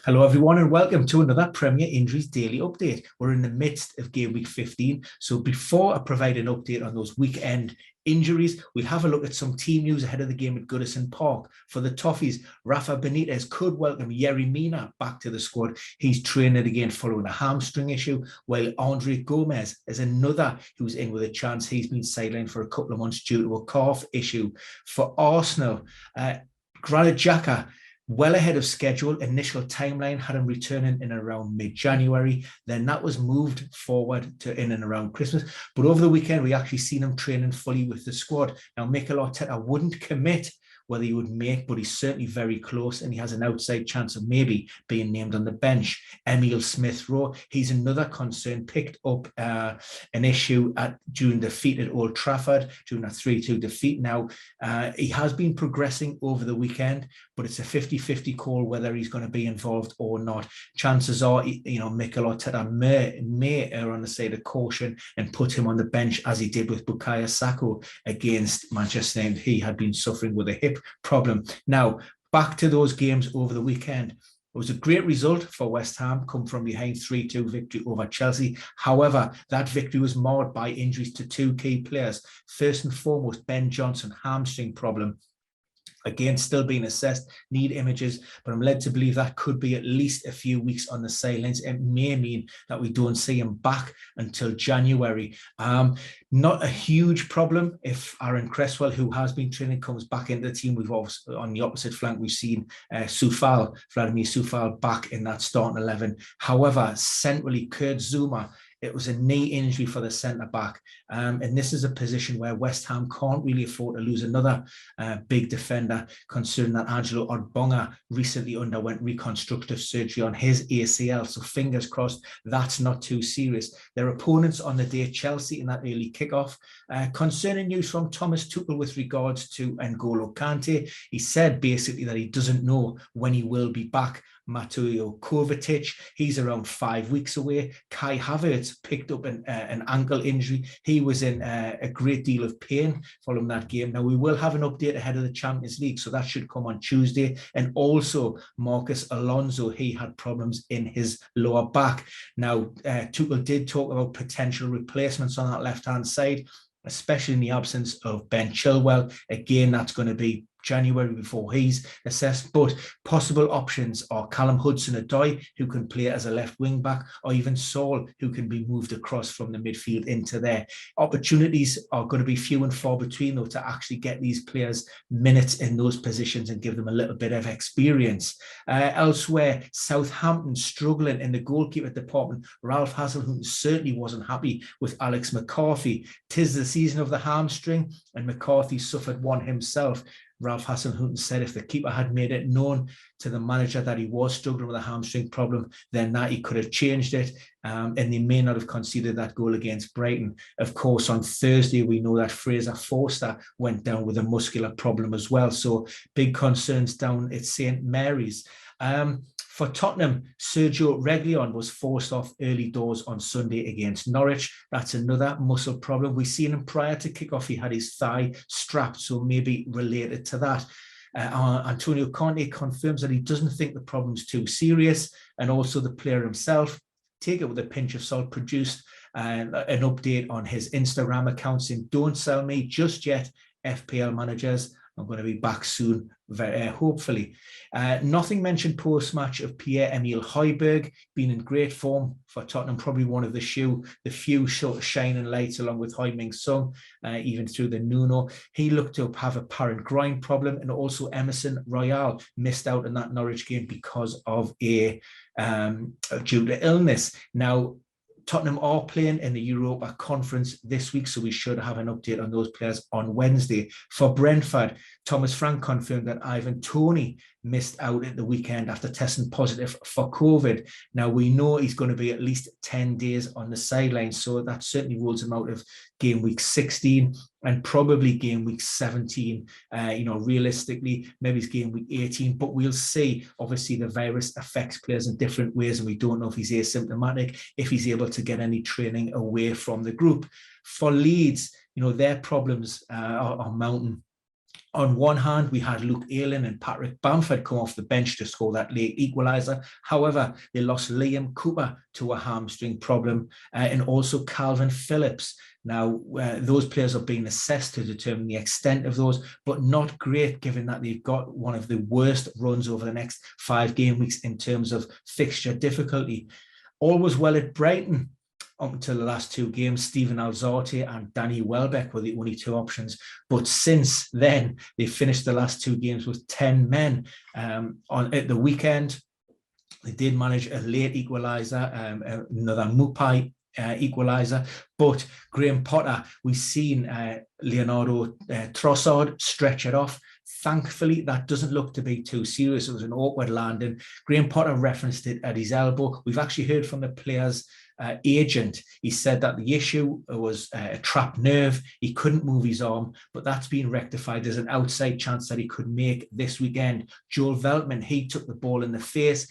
Hello, everyone, and welcome to another Premier Injuries Daily Update. We're in the midst of game week 15. So before I provide an update on those weekend injuries, we'll have a look at some team news ahead of the game at Goodison Park. For the Toffees, Rafa Benitez could welcome Yerry Mina back to the squad. He's training again following a hamstring issue, while Andre Gomez is another who's in with a chance. He's been sidelined for a couple of months due to a calf issue. For Arsenal, Granit Xhaka, well ahead of schedule. Initial timeline had him returning in around mid-January. Then that was moved forward to in and around Christmas. But over the weekend, we actually seen him training fully with the squad. Now, Mikel Arteta wouldn't commit whether he would make, but he's certainly very close, and he has an outside chance of maybe being named on the bench. Emile Smith-Rowe, he's another concern, picked up an issue during defeat at Old Trafford, during a 3-2 defeat. Now, he has been progressing over the weekend, but it's a 50-50 call whether he's going to be involved or not. Chances are, Mikel Arteta may err on the side of caution and put him on the bench, as he did with Bukayo Saka against Manchester United. He had been suffering with a hip problem. Now, back to those games over the weekend. It was a great result for West Ham, come from behind 3-2 victory over Chelsea. However, that victory was marred by injuries to two key players. First and foremost, Ben Johnson hamstring problem. Again, still being assessed, need images, but I'm led to believe that could be at least a few weeks on the sidelines. It may mean that we don't see him back until January. Not a huge problem if Aaron Cresswell, who has been training, comes back into the team. We've also, on the opposite flank, we've seen Vladimir Soufal back in that starting 11. However, centrally, Kurt Zuma, it was a knee injury for the centre-back. And this is a position where West Ham can't really afford to lose another big defender, considering that Angelo Ogbonga recently underwent reconstructive surgery on his ACL. So fingers crossed that's not too serious. Their opponents on the day, Chelsea, in that early kickoff. Concerning news from Thomas Tuchel with regards to N'Golo Kante. He said basically that he doesn't know when he will be back. Mateo Kovacic, he's around 5 weeks away. Kai Havertz picked up an ankle injury. He was in a great deal of pain following that game. Now, we will have an update ahead of the Champions League, so that should come on Tuesday. And also, Marcus Alonso, he had problems in his lower back. Now, Tuchel did talk about potential replacements on that left-hand side, especially in the absence of Ben Chilwell. Again, that's going to be January before he's assessed, but possible options are Callum Hudson-Odoi, who can play as a left wing back, or even Saul, who can be moved across from the midfield into there. Opportunities are going to be few and far between, though, to actually get these players minutes in those positions and give them a little bit of experience. Elsewhere, Southampton struggling in the goalkeeper department. Ralph Hasenhüttl certainly wasn't happy with Alex McCarthy. 'Tis the season of the hamstring, and McCarthy suffered one himself. Ralph Hasenhüttl said if the keeper had made it known to the manager that he was struggling with a hamstring problem, then that he could have changed it, and they may not have conceded that goal against Brighton. Of course, on Thursday, we know that Fraser Forster went down with a muscular problem as well. So big concerns down at St. Mary's. For Tottenham, Sergio Reguilon was forced off early doors on Sunday against Norwich. That's another muscle problem. We've seen him prior to kickoff. He had his thigh strapped, so maybe related to that. Antonio Conte confirms that he doesn't think the problem's too serious, and also the player himself, take it with a pinch of salt, produced an update on his Instagram account saying, "Don't sell me just yet, FPL managers. I'm going to be back soon, hopefully." Nothing mentioned post-match of Pierre-Emile Højbjerg, being in great form for Tottenham, probably one of the few shining lights along with Heung-min Son, even through the Nuno. He looked to have a apparent groin problem, and also Emerson Royal missed out in that Norwich game because of due to illness. Now, Tottenham are playing in the Europa Conference this week, so we should have an update on those players on Wednesday. For Brentford, Thomas Frank confirmed that Ivan Toney missed out at the weekend after testing positive for COVID. Now, we know he's going to be at least 10 days on the sidelines, so that certainly rules him out of game week 16 and probably game week 17. Realistically, maybe it's game week 18, but we'll see. Obviously, the virus affects players in different ways, and we don't know if he's asymptomatic, if he's able to get any training away from the group. For Leeds, their problems are mounting. On one hand, we had Luke Ayling and Patrick Bamford come off the bench to score that late equaliser. However, they lost Liam Cooper to a hamstring problem and also Calvin Phillips. Now, those players are being assessed to determine the extent of those, but not great given that they've got one of the worst runs over the next 5 game weeks in terms of fixture difficulty. All was well at Brighton up until the last 2 games. Stephen Alzate and Danny Welbeck were the only 2 options. But since then, they finished the last 2 games with 10 men. At the weekend, they did manage a late equaliser, another Mupai equaliser. But Graham Potter, we've seen Leonardo Trossard stretch it off. Thankfully, that doesn't look to be too serious. It was an awkward landing. Graham Potter referenced it at his elbow. We've actually heard from the player's agent. He said that the issue was a trapped nerve. He couldn't move his arm, but that's been rectified. There's an outside chance that he could make this weekend. Joel Veltman, he took the ball in the face,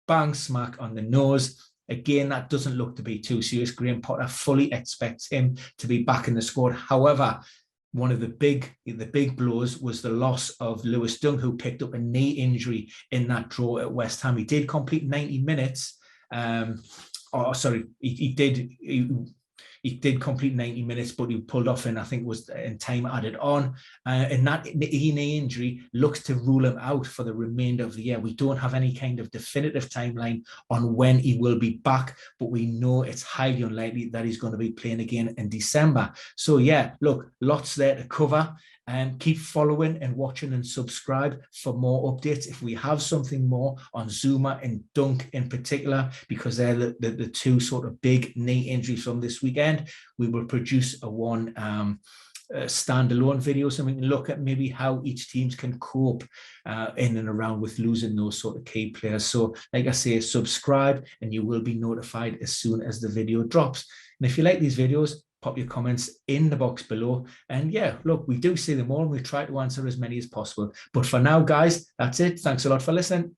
bang smack on the nose. Again, that doesn't look to be too serious. Graham Potter fully expects him to be back in the squad. However, one of the big blows was the loss of Lewis Dunk, who picked up a knee injury in that draw at West Ham. He did complete 90 minutes. He did complete 90 minutes, but he pulled off, and I think was in time added on. And that knee injury looks to rule him out for the remainder of the year. We don't have any kind of definitive timeline on when he will be back, but we know it's highly unlikely that he's going to be playing again in December. So yeah, look, lots there to cover. Keep following and watching and subscribe for more updates. If we have something more on Zuma and Dunk in particular, because they're the 2 sort of big knee injuries from this weekend, we will produce a standalone video so we can look at maybe how each teams can cope in and around with losing those sort of key players. So like I say, subscribe and you will be notified as soon as the video drops. And if you like these videos, pop your comments in the box below. And yeah, look, we do see them all and we try to answer as many as possible. But for now, guys, that's it. Thanks a lot for listening.